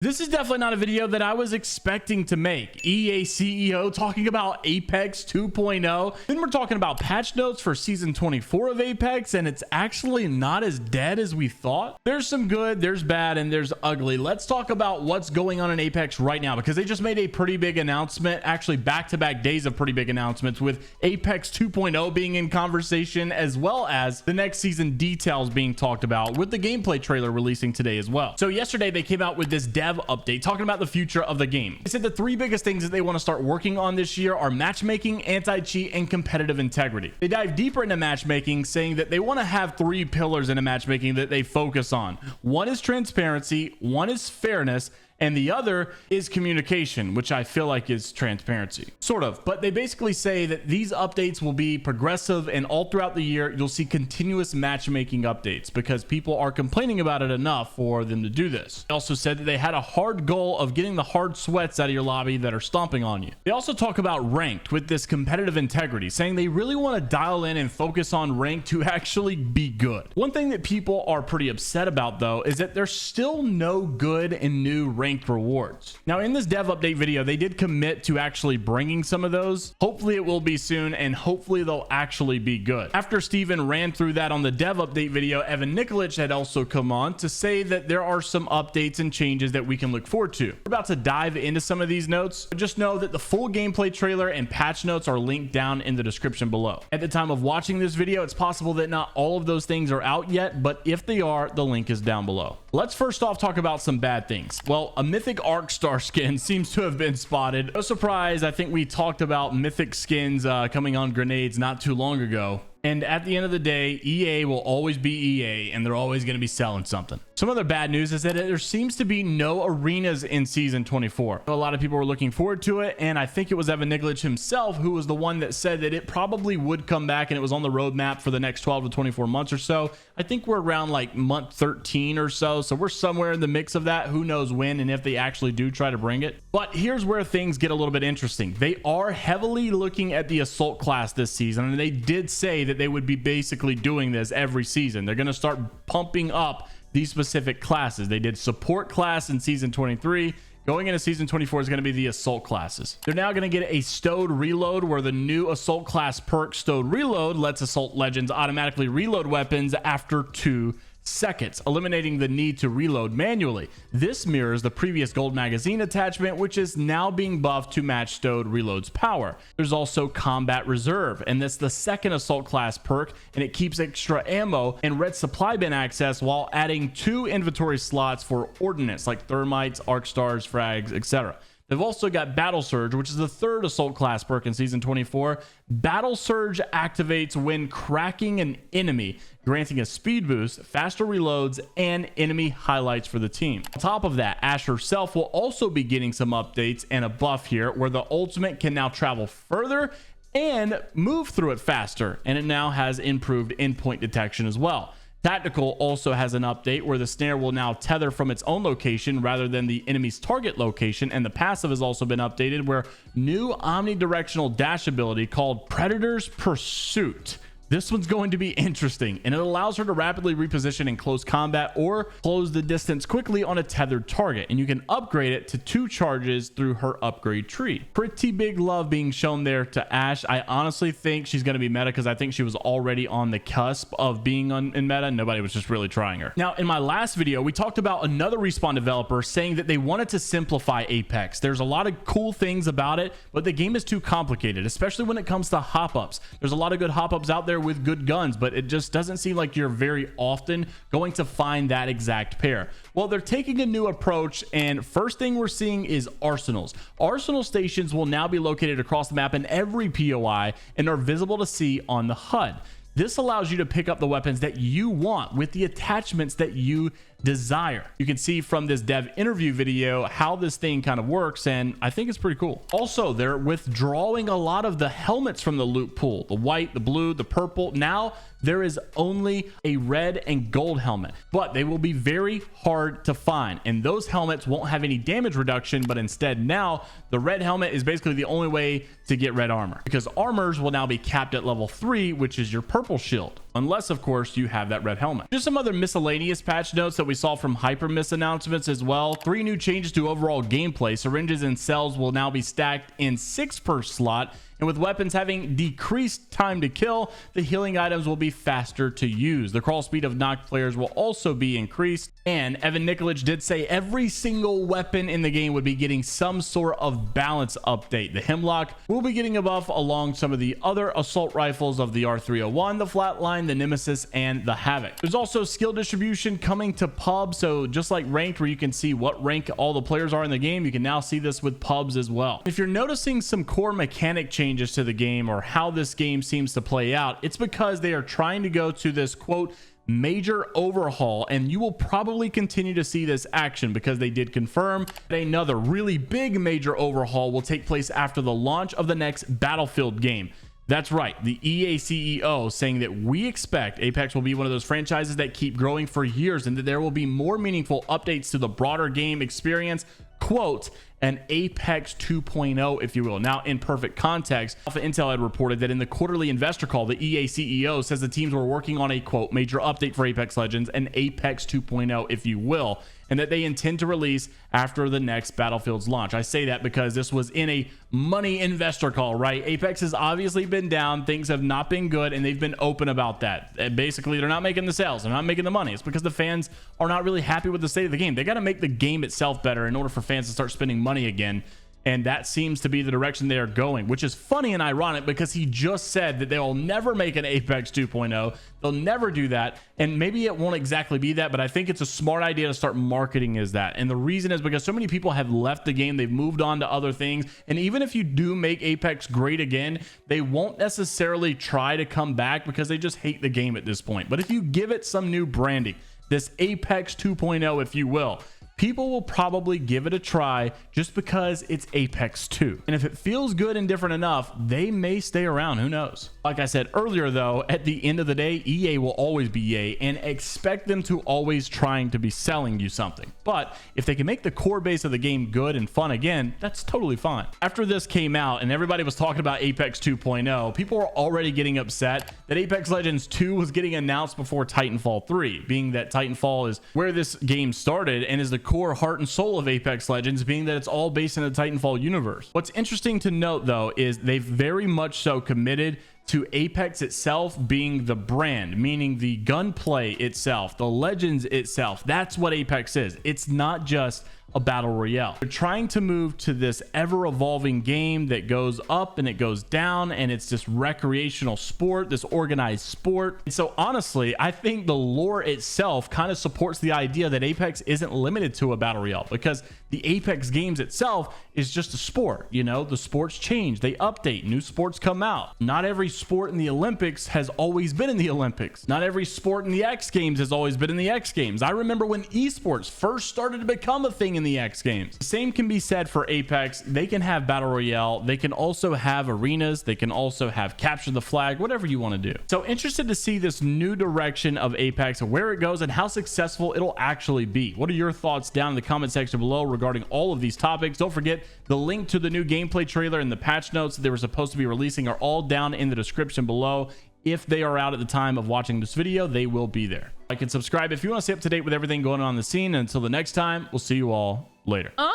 This is definitely not a video that I was expecting to make. EA CEO talking about Apex 2.0. Then we're talking about patch notes for season 24 of Apex, and it's actually not as dead as we thought. There's some good, there's bad, and there's ugly. Let's talk about what's going on in Apex right now, because they just made a pretty big announcement, actually back-to-back days of pretty big announcements, with Apex 2.0 being in conversation, as well as the next season details being talked about, with the gameplay trailer releasing today as well. So yesterday they came out with this dev update talking about the future of the game. They said the three biggest things that they want to start working on this year are matchmaking, anti-cheat, and competitive integrity. They dive deeper into matchmaking, saying that they want to have three pillars in a matchmaking that they focus on. One is transparency, one is fairness, and the other is communication, which I feel like is transparency. Sort of. But they basically say that these updates will be progressive, and all throughout the year, you'll see continuous matchmaking updates because people are complaining about it enough for them to do this. They also said that they had a hard goal of getting the hard sweats out of your lobby that are stomping on you. They also talk about ranked with this competitive integrity, saying they really want to dial in and focus on ranked to actually be good. One thing that people are pretty upset about, though, is that there's still no good and new ranked rewards. Now, in this dev update video, they did commit to actually bringing some of those. Hopefully it will be soon, and hopefully they'll actually be good. After Steven ran through that on the dev update video, Evan Nikolic had also come on to say that there are some updates and changes that we can look forward to. We're about to dive into some of these notes. Just know that the full gameplay trailer and patch notes are linked down in the description below. At the time of watching this video, it's possible that not all of those things are out yet, but if they are, the link is down below. Let's first off talk about some bad things. Well, a mythic arc star skin seems to have been spotted. No surprise, I think we talked about mythic skins coming on grenades not too long ago. And at the end of the day, EA will always be EA, and they're always going to be selling something. Some other bad news is that there seems to be no arenas in season 24. A lot of people were looking forward to it, and I think it was Evan Nikolic himself who was the one that said that it probably would come back, and it was on the roadmap for the next 12 to 24 months or so. I think we're around like month 13 or so, so we're somewhere in the mix of that. Who knows when and if they actually do try to bring it. But here's where things get a little bit interesting. They are heavily looking at the assault class this season, and they did say that they would be basically doing this every season. They're going to start pumping up these specific classes. They did support class in season 23. Going into season 24 is going to be the assault classes. They're now going to get a stowed reload, where the new assault class perk stowed reload lets assault legends automatically reload weapons after 2 seconds, eliminating the need to reload manually. This mirrors the previous gold magazine attachment, which is now being buffed to match stowed reload's power. There's also combat reserve, and that's the second assault class perk, and it keeps extra ammo and red supply bin access while adding 2 inventory slots for ordnance like thermites, arc stars, frags, etc. They've also got Battle Surge, which is the third assault class perk in season 24. Battle Surge activates when cracking an enemy, granting a speed boost, faster reloads, and enemy highlights for the team. On top of that, Ash herself will also be getting some updates and a buff here, where the ultimate can now travel further and move through it faster, and it now has improved endpoint detection as well. Tactical also has an update where the snare will now tether from its own location rather than the enemy's target location, and the passive has also been updated, where new omnidirectional dash ability called Predator's Pursuit. This one's going to be interesting, and it allows her to rapidly reposition in close combat or close the distance quickly on a tethered target, and you can upgrade it to 2 charges through her upgrade tree. Pretty big love being shown there to Ash. I honestly think she's going to be meta, because I think she was already on the cusp of being in meta. Nobody was just really trying her. Now, in my last video, we talked about another Respawn developer saying that they wanted to simplify Apex. There's a lot of cool things about it, but the game is too complicated, especially when it comes to hop-ups. There's a lot of good hop-ups out there with good guns, but it just doesn't seem like you're very often going to find that exact pair. Well, they're taking a new approach, and first thing we're seeing is arsenals. Arsenal stations will now be located across the map in every POI and are visible to see on the HUD. This allows you to pick up the weapons that you want with the attachments that you desire. You can see from this dev interview video how this thing kind of works, and I think it's pretty cool. Also, they're withdrawing a lot of the helmets from the loot pool. The white, the blue, the purple. Now there is only a red and gold helmet, but they will be very hard to find, and those helmets won't have any damage reduction, but instead now the red helmet is basically the only way to get red armor, because armors will now be capped at level 3, which is your purple shield. unless of course you have that red helmet. Just some other miscellaneous patch notes that we saw from Hypermiss announcements as well. 3 new changes to overall gameplay. Syringes and cells will now be stacked in 6 per slot, and with weapons having decreased time to kill, the healing items will be faster to use. The crawl speed of knocked players will also be increased. And Evan Nikolic did say every single weapon in the game would be getting some sort of balance update. The Hemlock will be getting a buff along some of the other assault rifles of the R301, the Flatline, the Nemesis, and the Havoc. There's also skill distribution coming to pub. So just like ranked, where you can see what rank all the players are in the game, you can now see this with pubs as well. If you're noticing some core mechanic changes to the game or how this game seems to play out, it's because they are trying to go to this quote major overhaul, and you will probably continue to see this action because they did confirm that another really big major overhaul will take place after the launch of the next Battlefield game. That's right, the EA CEO saying that we expect Apex will be one of those franchises that keep growing for years and that there will be more meaningful updates to the broader game experience. Quote, an Apex 2.0, if you will. Now, in perfect context, Alpha Intel had reported that in the quarterly investor call, the EA CEO says the teams were working on a, quote, major update for Apex Legends, an Apex 2.0, if you will, and that they intend to release after the next Battlefield's launch. I say that because this was in a money investor call, right? Apex has obviously been down. Things have not been good, and they've been open about that. And basically, they're not making the sales. They're not making the money. It's because the fans are not really happy with the state of the game. They got to make the game itself better in order for fans to start spending money again. And that seems to be the direction they are going, which is funny and ironic because he just said that they will never make an Apex 2.0. They'll never do that. And maybe it won't exactly be that, but I think it's a smart idea to start marketing as that. And the reason is because so many people have left the game. They've moved on to other things. And even if you do make Apex great again, they won't necessarily try to come back because they just hate the game at this point. But if you give it some new branding, this Apex 2.0, if you will, people will probably give it a try just because it's Apex 2. And if it feels good and different enough, they may stay around. Who knows? Like I said earlier, though, at the end of the day, EA will always be EA, and expect them to always trying to be selling you something. But if they can make the core base of the game good and fun again, that's totally fine. After this came out and everybody was talking about Apex 2.0, people were already getting upset that Apex Legends 2 was getting announced before Titanfall 3, being that Titanfall is where this game started and is the core heart and soul of Apex Legends, being that it's all based in the Titanfall universe. What's interesting to note, though, is they've very much so committed to Apex itself being the brand, meaning the gunplay itself, the Legends itself. That's what Apex is. It's not just a battle royale. They're trying to move to this ever-evolving game that goes up and it goes down, and it's this recreational sport, this organized sport. And so honestly, I think the lore itself kind of supports the idea that Apex isn't limited to a battle royale, because the Apex games itself is just a sport. You know, the sports change, they update, new sports come out. Not every sport in the Olympics has always been in the Olympics. Not every sport in the X Games has always been in the X Games. I remember when esports first started to become a thing in the X Games. The same can be said for Apex. They can have battle royale. They can also have arenas. They can also have capture the flag, whatever you want to do. So interested to see this new direction of Apex and where it goes and how successful it'll actually be. What are your thoughts down in the comment section below regarding all of these topics? Don't forget the link to the new gameplay trailer and the patch notes that they were supposed to be releasing are all down in the description below. If they are out at the time of watching this video, they will be there. Like and subscribe if you want to stay up to date with everything going on in the scene. And until the next time, we'll see you all later.